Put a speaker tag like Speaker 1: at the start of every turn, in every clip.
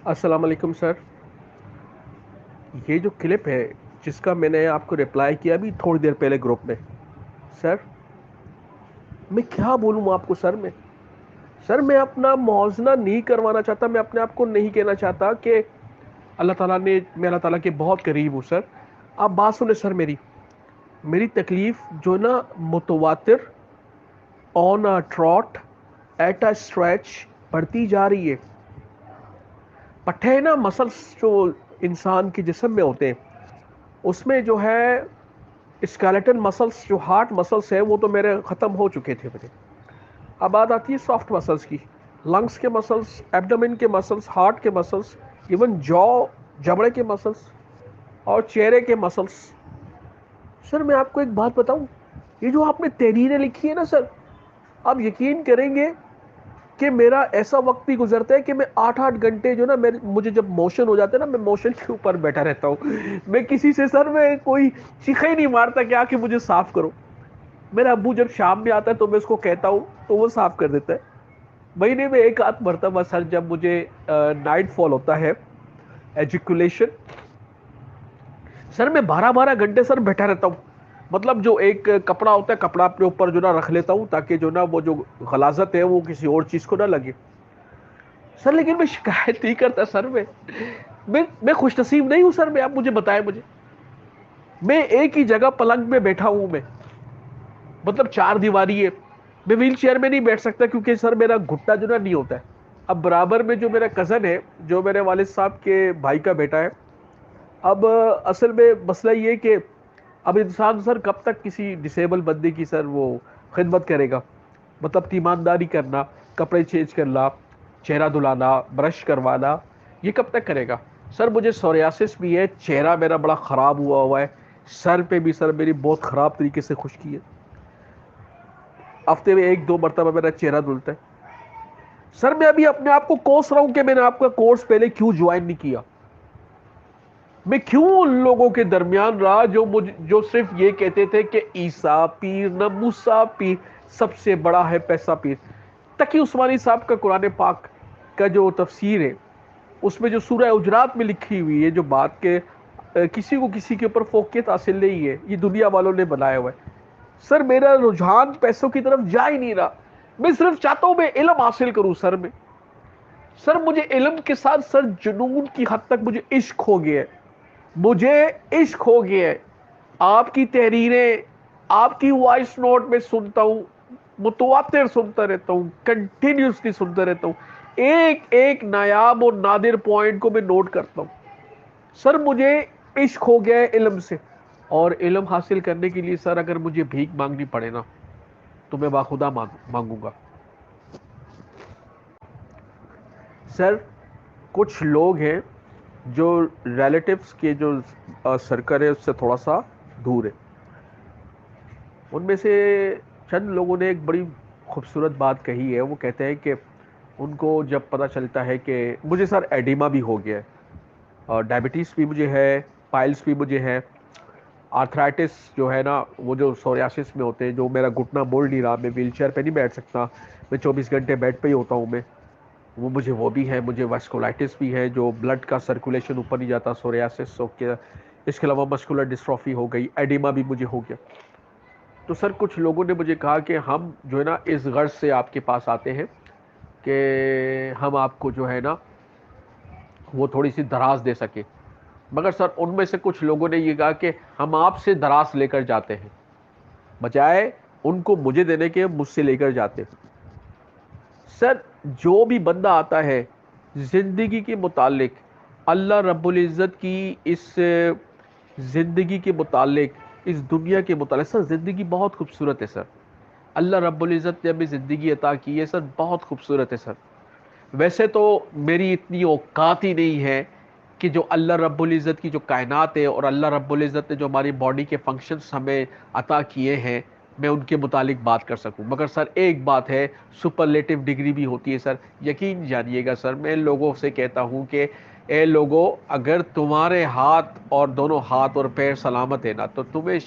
Speaker 1: السلام علیکم سر. یہ جو کلپ ہے جس کا میں نے آپ کو رپلائی کیا ابھی تھوڑی دیر پہلے گروپ میں، سر میں کیا بولوں آپ کو؟ سر میں اپنا موازنہ نہیں کروانا چاہتا، میں اپنے آپ کو نہیں کہنا چاہتا کہ اللہ تعالیٰ نے، میں اللہ تعالیٰ کے بہت قریب ہوں. سر آپ بات سنیں سر، میری تکلیف جو نا متواتر آن اے ٹراٹ ایٹ اے اسٹریچ بڑھتی جا رہی ہے. پٹھے نا مسلس جو انسان کے جسم میں ہوتے ہیں، اس میں جو ہے اسکیلیٹن مسلس، جو ہارٹ مسلس ہے وہ تو میرے ختم ہو چکے تھے میرے. اب بات آتی ہے سافٹ مسلس کی، لنگس کے مسلس، ایبڈومن کے مسلس، ہارٹ کے مسلس، ایون جبڑے کے مسلس اور چہرے کے مسلس. سر میں آپ کو ایک بات بتاؤں، یہ جو آپ نے تحریریں لکھی ہے نا سر، آپ یقین کریں گے کہ میرا ایسا وقت بھی گزرتا ہے کہ میں 8 8 گھنٹے جو نا مجھے جب موشن ہو جاتا ہے نا، میں موشن کے اوپر بیٹھا رہتا ہوں. میں کسی سے سر میں کوئی چیخے ہی نہیں مارتا کہ آ کے مجھے صاف کرو. میرا ابو جب شام میں آتا ہے تو میں اس کو کہتا ہوں تو وہ صاف کر دیتا ہے. مہینے میں ایک آدھ مرتبہ سر جب مجھے نائٹ فال ہوتا ہے، ایجیکولیشن، سر میں 12 12 گھنٹے سر بیٹھا رہتا ہوں. مطلب جو ایک کپڑا ہوتا ہے، کپڑا اپنے اوپر جو نا رکھ لیتا ہوں تاکہ جو نا وہ جو غلاظت ہے وہ کسی اور چیز کو نہ لگے. سر لیکن میں شکایت نہیں کرتا سر، میں خوش نصیب نہیں ہوں سر. میں آپ مجھے بتائیں، میں ایک ہی جگہ پلنگ میں بیٹھا ہوں. میں مطلب 4 دیواری ہے، میں ویل چیئر میں نہیں بیٹھ سکتا کیونکہ سر میرا گھٹنا جو نا نہیں ہوتا ہے. اب برابر میں جو میرا کزن ہے، جو میرے والد صاحب کے بھائی کا بیٹا ہے، اب اصل میں مسئلہ یہ کہ اب انسان سر کب تک کسی ڈسیبل بندے کی سر وہ خدمت کرے گا؟ مطلب تیمانداری کرنا، کپڑے چینج کرنا، چہرہ دھلانا، برش کروانا، یہ کب تک کرے گا؟ سر مجھے سوریاسس بھی ہے، چہرہ میرا بڑا خراب ہوا ہے، سر پہ بھی سر میری بہت خراب طریقے سے خشکی ہے. ہفتے میں 1 2 مرتبہ میرا چہرہ دھلتا ہے. سر میں ابھی اپنے آپ کو کوس رہا ہوں کہ میں نے آپ کا کورس پہلے کیوں جوائن نہیں کیا. میں کیوں ان لوگوں کے درمیان رہا جو صرف یہ کہتے تھے کہ عیسیٰ پیر نہ موسیٰ پیر، سب سے بڑا ہے پیسہ پیر. تقی عثمانی صاحب کا قرآن پاک کا جو تفسیر ہے، اس میں جو سورہ حجرات میں لکھی ہوئی ہے جو بات کہ کسی کو کسی کے اوپر فوقیت حاصل نہیں ہے، یہ دنیا والوں نے بنایا ہوا ہے. سر میرا رجحان پیسوں کی طرف جا ہی نہیں رہا. میں صرف چاہتا ہوں میں علم حاصل کروں. سر مجھے علم کے ساتھ سر جنون کی حد تک مجھے عشق ہو گیا ہے. مجھے عشق ہو گیا ہے. آپ کی تحریریں، آپ کی وائس نوٹ میں سنتا ہوں، متواتر سنتا رہتا ہوں، کنٹینیوسلی سنتا رہتا ہوں. ایک ایک نایاب اور نادر پوائنٹ کو میں نوٹ کرتا ہوں. سر مجھے عشق ہو گیا ہے علم سے، اور علم حاصل کرنے کے لیے سر اگر مجھے بھیک مانگنی پڑے نا تو میں باخدا مانگوں گا. سر کچھ لوگ ہیں جو ریلیٹیوز کے جو سرکل ہے اس سے تھوڑا سا دور ہے. ان میں سے چند لوگوں نے ایک بڑی خوبصورت بات کہی ہے. وہ کہتے ہیں کہ ان کو جب پتہ چلتا ہے کہ مجھے سر ایڈیما بھی ہو گیا ہے، اور ڈائبٹیز بھی مجھے ہے، پائلس بھی مجھے ہے، آرتھرائٹس جو ہے نا، وہ جو سوریاسس میں ہوتے ہیں، جو میرا گھٹنا بول نہیں رہا، میں ویل چیئر پہ نہیں بیٹھ سکتا، میں 24 گھنٹے بیڈ پہ ہی ہوتا ہوں. مجھے وہ بھی ہے، مجھے واسکولائٹس بھی ہے، جو بلڈ کا سرکولیشن اوپر نہیں جاتا، سوریاسس ہو گیا. اس کے علاوہ مسکولر ڈسٹرافی ہو گئی، ایڈیما بھی مجھے ہو گیا. تو سر کچھ لوگوں نے مجھے کہا کہ ہم جو ہے نا اس غرض سے آپ کے پاس آتے ہیں کہ ہم آپ کو جو ہے نا وہ تھوڑی سی دراز دے سکے. مگر سر ان میں سے کچھ لوگوں نے یہ کہا کہ ہم آپ سے دراز لے کر جاتے ہیں، بجائے ان کو مجھے دینے کے مجھ سے لے کر جاتے. سر جو بھی بندہ آتا ہے زندگی کے متعلق، اللہ رب العزت کی اس زندگی کے متعلق، اس دنیا کے متعلق، سر زندگی بہت خوبصورت ہے. سر اللہ رب العزت نے ہمیں زندگی عطا کی ہے سر، بہت خوبصورت ہے. سر ویسے تو میری اتنی اوقات ہی نہیں ہے کہ جو اللہ رب العزت کی جو کائنات ہے اور اللہ رب العزت نے جو ہماری باڈی کے فنکشنز ہمیں عطا کیے ہیں میں ان کے متعلق بات کر سکوں. مگر سر ایک بات ہے، سپرلیٹو ڈگری بھی ہوتی ہے. سر یقین جانیے گا سر، میں لوگوں سے کہتا ہوں کہ اے لوگوں، اگر تمہارے ہاتھ اور دونوں ہاتھ اور پیر سلامت ہے نا تو تمہیں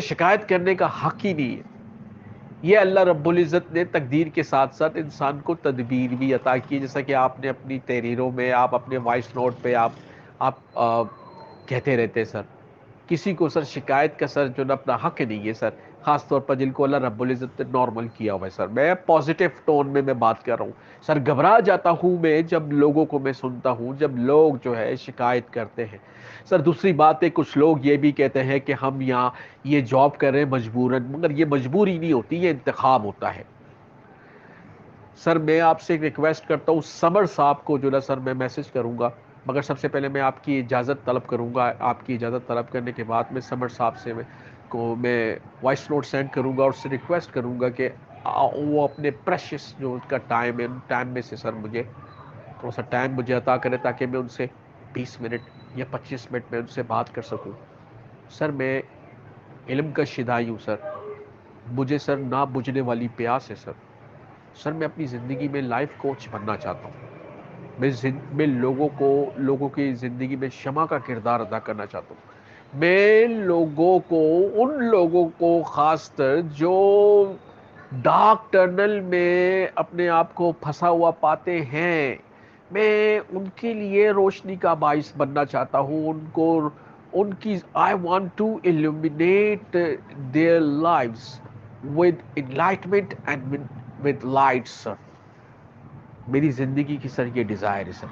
Speaker 1: شکایت کرنے کا حق ہی نہیں ہے. یہ اللہ رب العزت نے تقدیر کے ساتھ ساتھ انسان کو تدبیر بھی عطا کی، جیسا کہ آپ نے اپنی تحریروں میں، آپ اپنے وائس نوٹ پہ آپ کہتے رہتے سر، کسی کو سر شکایت کا سر جو نا اپنا حق نہیں ہے سر، خاص طور پر جن کو اللہ رب العزت نے نارمل کیا ہوا ہے سر. میں پازیٹیو ٹون میں بات کر رہا ہوں سر. گھبرا جاتا ہوں میں جب لوگوں کو میں سنتا ہوں، جب لوگ جو ہے شکایت کرتے ہیں سر. دوسری بات ہے، کچھ لوگ یہ بھی کہتے ہیں کہ ہم یہاں یہ جاب کر رہے ہیں مجبوراً، مگر یہ مجبوری نہیں ہوتی، یہ انتخاب ہوتا ہے سر. میں آپ سے ایک ریکویسٹ کرتا ہوں، سمر صاحب کو جو نا سر میں میسج کروں گا، مگر سب سے پہلے میں آپ کی اجازت طلب کروں گا. آپ کی اجازت طلب کرنے کے بعد میں سمر صاحب سے میں وائس نوٹ سینڈ کروں گا اور اس سے ریکویسٹ کروں گا کہ وہ اپنے پریشس جو ان کا ٹائم ہے، ان ٹائم میں سے سر مجھے تھوڑا سا ٹائم مجھے عطا کرے، تاکہ میں ان سے 20 منٹ یا 25 منٹ میں ان سے بات کر سکوں. سر میں علم کا شدائی ہوں سر، مجھے سر نہ بجھنے والی پیاس ہے سر. سر میں اپنی زندگی میں لائف کوچ بننا چاہتا ہوں. میں لوگوں کی زندگی میں شمع کا کردار ادا کرنا چاہتا ہوں. میں ان لوگوں کو خاص کر جو ڈارک ٹنل میں اپنے آپ کو پھنسا ہوا پاتے ہیں، میں ان کے لیے روشنی کا باعث بننا چاہتا ہوں. ان کی I want to illuminate their lives with enlightenment and with light sir. میری زندگی کی سر یہ ڈیزائر ہے سر.